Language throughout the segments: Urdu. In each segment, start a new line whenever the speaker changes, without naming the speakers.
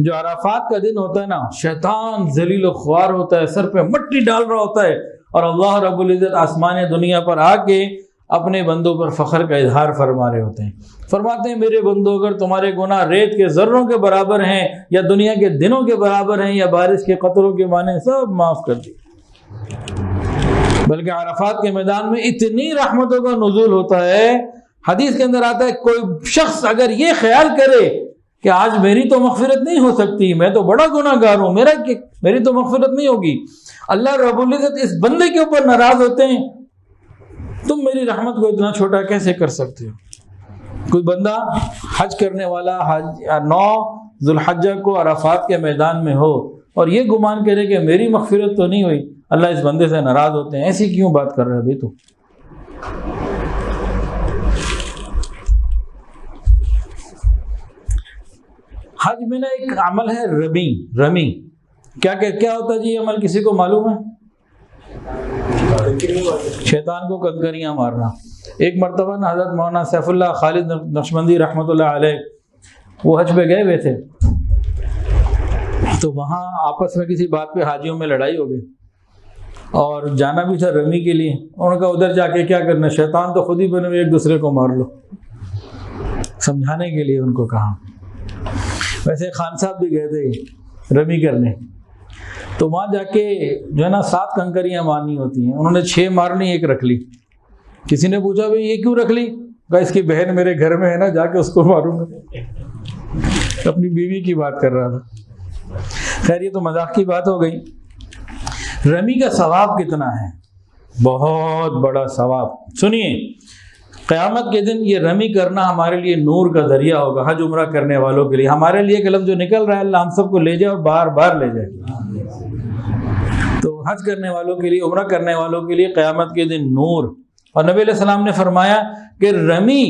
جو عرفات کا دن ہوتا ہے نا، شیطان ذلیل و خوار ہوتا ہے، سر پہ مٹی ڈال رہا ہوتا ہے، اور اللہ رب العزت آسمان دنیا پر آ کے اپنے بندوں پر فخر کا اظہار فرما رہے ہوتے ہیں۔ فرماتے ہیں میرے بندوں، اگر تمہارے گناہ ریت کے ذروں کے برابر ہیں، یا دنیا کے دنوں کے برابر ہیں، یا بارش کے قطروں کے مانے، سب معاف کر دی۔ بلکہ عرفات کے میدان میں اتنی رحمتوں کا نزول ہوتا ہے، حدیث کے اندر آتا ہے کوئی شخص اگر یہ خیال کرے کہ آج میری تو مغفرت نہیں ہو سکتی، میں تو بڑا گناہ گار ہوں، میری تو مغفرت نہیں ہوگی، اللہ رب العزت اس بندے کے اوپر ناراض ہوتے ہیں، تم میری رحمت کو اتنا چھوٹا کیسے کر سکتے ہو؟ کوئی بندہ حج کرنے والا 9 ذوالحجہ کو عرفات کے میدان میں ہو اور یہ گمان کرے کہ میری مغفرت تو نہیں ہوئی، اللہ اس بندے سے ناراض ہوتے ہیں، ایسی کیوں بات کر رہے ہیں بھائی تو؟ حج میں نا ایک عمل ہے رمی، کیا ہوتا ہے جی یہ عمل، کسی کو معلوم ہے؟ شیطان کو کنکریاں مارنا۔ ایک مرتبہ نا حضرت مولانا سیف اللہ خالد نقشبندی رحمۃ اللہ علیہ وہ حج پہ گئے ہوئے تھے، تو وہاں آپس میں کسی بات پہ حاجیوں میں لڑائی ہو گئی، اور جانا بھی تھا رمی کے لیے۔ انہوں نے کہا ادھر جا کے کیا کرنا، شیطان تو خود ہی بنے ہوئے، ایک دوسرے کو مار لو، سمجھانے کے لیے ان کو کہا۔ ویسے خان صاحب بھی گئے تھے رمی کرنے، تو وہاں جا کے جو ہے نا 7 کنکریاں مارنی ہوتی ہیں، انہوں نے 6 مارنی، 1 رکھ لی۔ کسی نے پوچھا بھائی یہ کیوں رکھ لی؟ کہا اس کی بہن میرے گھر میں ہے نا، جا کے اس کو ماروں گا، اپنی بیوی کی بات کر رہا تھا۔ خیر یہ تو مذاق کی بات ہو گئی۔ رمی کا ثواب کتنا ہے؟ بہت بڑا ثواب۔ سنیے، قیامت کے دن یہ رمی کرنا ہمارے لیے نور کا ذریعہ ہوگا، حج عمرہ کرنے والوں کے لیے۔ ہمارے لیے ایک لفظ جو نکل رہا ہے، اللہ ہم سب کو لے جائے اور بار بار لے جائے۔ تو حج کرنے والوں کے لیے، عمرہ کرنے والوں کے لیے قیامت کے دن نور۔ اور نبی علیہ السلام نے فرمایا کہ رمی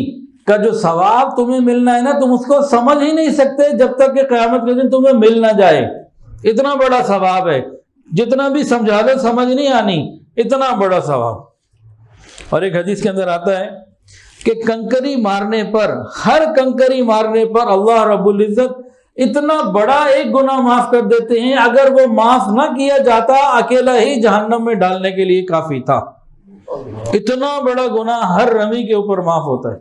کا جو ثواب تمہیں ملنا ہے نا، تم اس کو سمجھ ہی نہیں سکتے جب تک کہ قیامت کے دن تمہیں مل نہ جائے۔ اتنا بڑا ثواب ہے، جتنا بھی سمجھا لو سمجھ نہیں آنی، اتنا بڑا ثواب۔ اور ایک حدیث کے اندر آتا ہے کہ کنکری مارنے پر، ہر کنکری مارنے پر اللہ رب العزت اتنا بڑا ایک گناہ معاف کر دیتے ہیں، اگر وہ معاف نہ کیا جاتا اکیلا ہی جہنم میں ڈالنے کے لیے کافی تھا۔ اتنا بڑا گناہ ہر رمی کے اوپر معاف ہوتا ہے،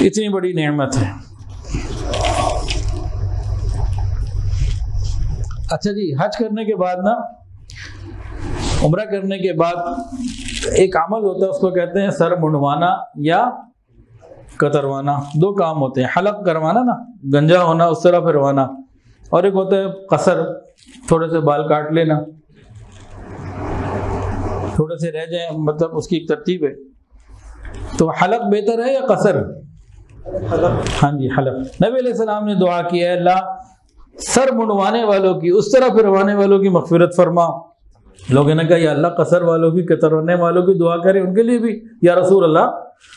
اتنی بڑی نعمت ہے۔ اچھا جی، حج کرنے کے بعد نا، عمرہ کرنے کے بعد ایک عمل ہوتا ہے، اس کو کہتے ہیں سر منڈوانا یا کتروانا۔ 2 کام ہوتے ہیں، حلق کروانا نا، گنجا ہونا، اس طرح پھروانا، اور ایک ہوتا ہے قصر، تھوڑے سے بال کاٹ لینا، تھوڑے سے رہ جائیں، مطلب اس کی ایک ترتیب ہے۔ تو حلق بہتر ہے یا قصر؟ حلق۔ ہاں جی حلق۔ نبی علیہ السلام نے دعا کی ہے اللہ سر منڈوانے والوں کی، اس طرح پھروانے والوں کی مغفرت فرما۔ لوگوں نے کہا یا اللہ قصر والوں کی، کتروانے والوں کی دعا کرے ان کے لیے بھی یا رسول اللہ۔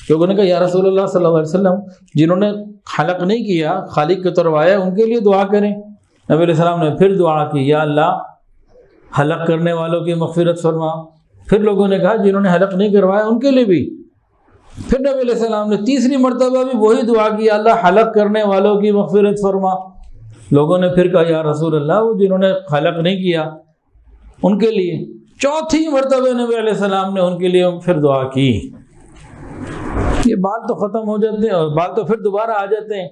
لوگوں نے کہا یا رسول اللہ صلی اللہ علیہ وسلم جنہوں نے حلق نہیں کیا، خالی کتروایا، ان کے لیے دعا کریں۔ نبی علیہ السلام نے پھر دعا کی یا اللہ حلق کرنے والوں کی مغفرت فرما۔ پھر لوگوں نے کہا جنہوں نے حلق نہیں کروایا ان کے لیے بھی۔ پھر نبی علیہ السلام نے تیسری مرتبہ بھی وہی دعا کی، اللہ حلق کرنے والوں کی مغفرت فرما۔ لوگوں نے پھر کہا یا رسول اللہ وہ جنہوں نے حلق نہیں کیا ان کے لیے۔ چوتھی مرتبہ نبی علیہ السلام نے ان کے لیے پھر دعا کی۔ یہ بال تو ختم ہو جاتے ہیں اور بال تو پھر دوبارہ آ جاتے ہیں،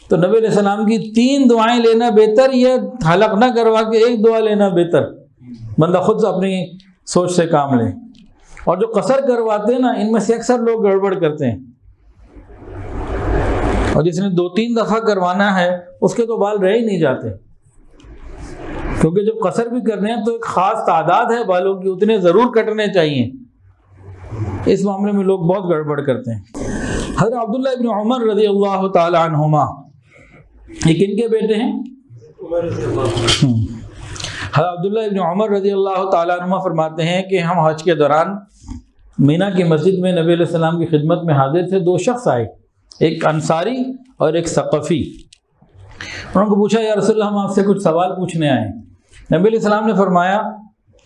تو نبی علیہ السلام کی 3 دعائیں لینا بہتر یا حلق نہ کروا کے 1 دعا لینا بہتر؟ بندہ خود اپنی سوچ سے کام لے۔ اور جو قصر کرواتے ہیں نا، ان میں سے اکثر لوگ گڑبڑ کرتے ہیں، اور جس نے 2-3 دفعہ کروانا ہے اس کے تو بال رہ ہی نہیں جاتے، کیونکہ جب قصر بھی کرنے ہیں تو ایک خاص تعداد ہے بالوں کی، اتنے ضرور کٹنے چاہیے۔ اس معاملے میں لوگ بہت گڑبڑ کرتے ہیں۔ حضرت عبداللہ ابن عمر رضی اللہ تعالی عنہما، یہ کن کے بیٹے ہیں؟ حضرت عبداللہ ابن عمر رضی اللہ تعالی عنہما فرماتے ہیں کہ ہم حج کے دوران مینا کی مسجد میں نبی علیہ السلام کی خدمت میں حاضر تھے۔ 2 شخص آئے، ایک انصاری اور ایک ثقفی۔ انہوں نے پوچھا یا رسول اللہ ہم آپ سے کچھ سوال پوچھنے آئے ہیں۔ نبی علیہ السلام نے فرمایا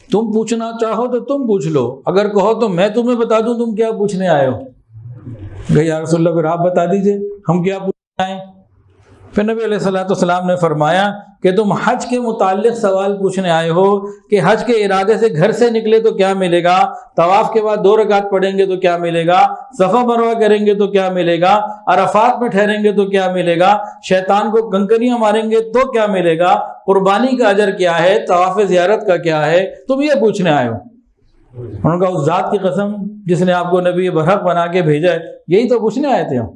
تم پوچھنا چاہو تو تم پوچھ لو، اگر کہو تو میں تمہیں بتا دوں تم کیا پوچھنے آئے ہو۔ کہ یا رسول اللہ پھر آپ بتا دیجئے ہم کیا پوچھنے آئے۔ پھر نبی علیہ الصلوۃ والسلام نے فرمایا کہ تم حج کے متعلق سوال پوچھنے آئے ہو کہ حج کے ارادے سے گھر سے نکلے تو کیا ملے گا، طواف کے بعد 2 رکعت پڑھیں گے تو کیا ملے گا، صفا مروہ کریں گے تو کیا ملے گا، عرفات میں ٹھہریں گے تو کیا ملے گا، شیطان کو کنکریاں ماریں گے تو کیا ملے گا، قربانی کا اجر کیا ہے، طواف زیارت کا کیا ہے، تم یہ پوچھنے آئے ہو۔ انہوں نے کہا اس ذات کی قسم جس نے آپ کو نبی برحق بنا کے بھیجا ہے، یہی تو پوچھنے آئے تھے ہم۔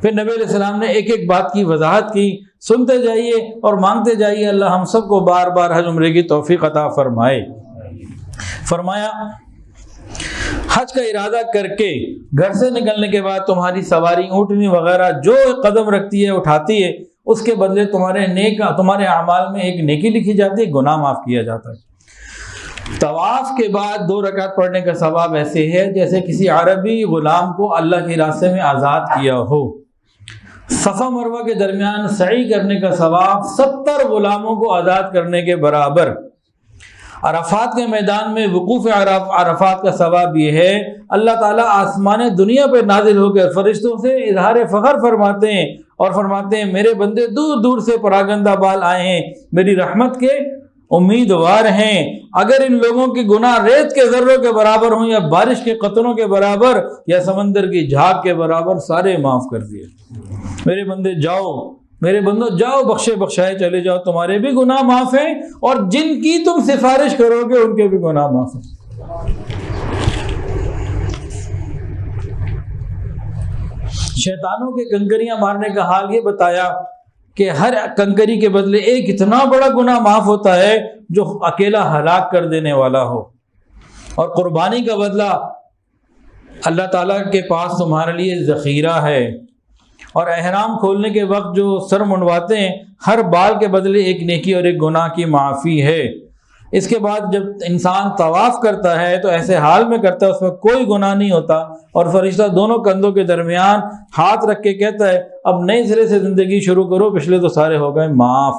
پھر نبی علیہ السلام نے ایک ایک بات کی وضاحت کی، سنتے جائیے اور مانگتے جائیے، اللہ ہم سب کو بار بار حج عمرے کی توفیق عطا فرمائے۔ فرمایا حج کا ارادہ کر کے گھر سے نکلنے کے بعد تمہاری سواری اونٹنی وغیرہ جو قدم رکھتی ہے اٹھاتی ہے، اس کے بدلے تمہارے اعمال میں ایک نیکی لکھی جاتی ہے، گناہ معاف کیا جاتا ہے۔ طواف کے بعد 2 رکعت پڑھنے کا ثواب ایسے ہے جیسے کسی عربی غلام کو اللہ کے راستے میں آزاد کیا ہو۔ صفا مروہ کے درمیان سعی کرنے کا ثواب 70 غلاموں کو آزاد کرنے کے برابر۔ عرفات کے میدان میں وقوف عرفات کا ثواب یہ ہے، اللہ تعالیٰ آسمان دنیا پہ نازل ہو کر فرشتوں سے اظہار فخر فرماتے ہیں اور فرماتے ہیں میرے بندے دور دور سے پراگندہ بال آئے ہیں، میری رحمت کے امیدوار ہیں، اگر ان لوگوں کے گناہ ریت کے ذروں کے برابر ہوں یا بارش کے قطروں کے برابر یا سمندر کی جھاگ کے برابر، سارے معاف کر دیے۔ میرے بندے جاؤ، میرے بندوں جاؤ، بخشے بخشائے چلے جاؤ، تمہارے بھی گناہ معاف ہیں اور جن کی تم سفارش کرو گے ان کے بھی گناہ معاف ہیں۔ شیطانوں کے کنکریاں مارنے کا حال یہ بتایا کہ ہر کنکری کے بدلے ایک اتنا بڑا گناہ معاف ہوتا ہے جو اکیلا ہلاک کر دینے والا ہو، اور قربانی کا بدلہ اللہ تعالیٰ کے پاس تمہارے لیے ذخیرہ ہے، اور احرام کھولنے کے وقت جو سر منڈواتے ہیں ہر بال کے بدلے ایک نیکی اور ایک گناہ کی معافی ہے۔ اس کے بعد جب انسان طواف کرتا ہے تو ایسے حال میں کرتا ہے اس میں کوئی گناہ نہیں ہوتا، اور فرشتہ دونوں کندھوں کے درمیان ہاتھ رکھ کے کہتا ہے اب نئے سرے سے زندگی شروع کرو، پچھلے تو سارے ہو گئے معاف۔